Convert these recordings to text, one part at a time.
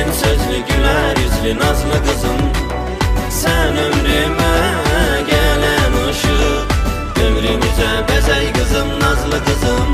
Şirin sözlü, güler yüzlü, nazlı kızım. Sen ömrüme gelen ışık, ömrümüze bezey kızım, nazlı kızım.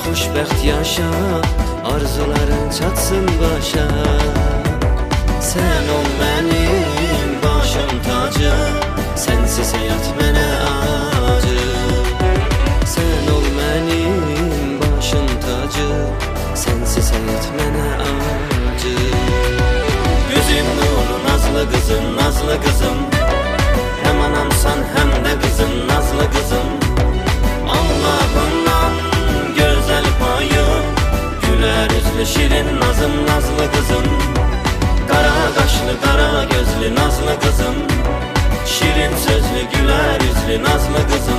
Xoşbəxt yaşa, arzuların çatsın başa. Sen ol benim başım tacı, sensiz hayat mənə acı. Sen ol benim başım tacı, sensiz hayat mənə acı. Gözüm nuru, nazlı kızım, nazlı kızım. Hem anamsan hem de kızım, nazlı kızım. Allah'ından güzel payım, güler yüzlü, şirin, nazım, nazlı kızım. Kara kaşlı, kara gözlü, nazlı kızım. Şirin sözlü, güler yüzlü, nazlı kızım.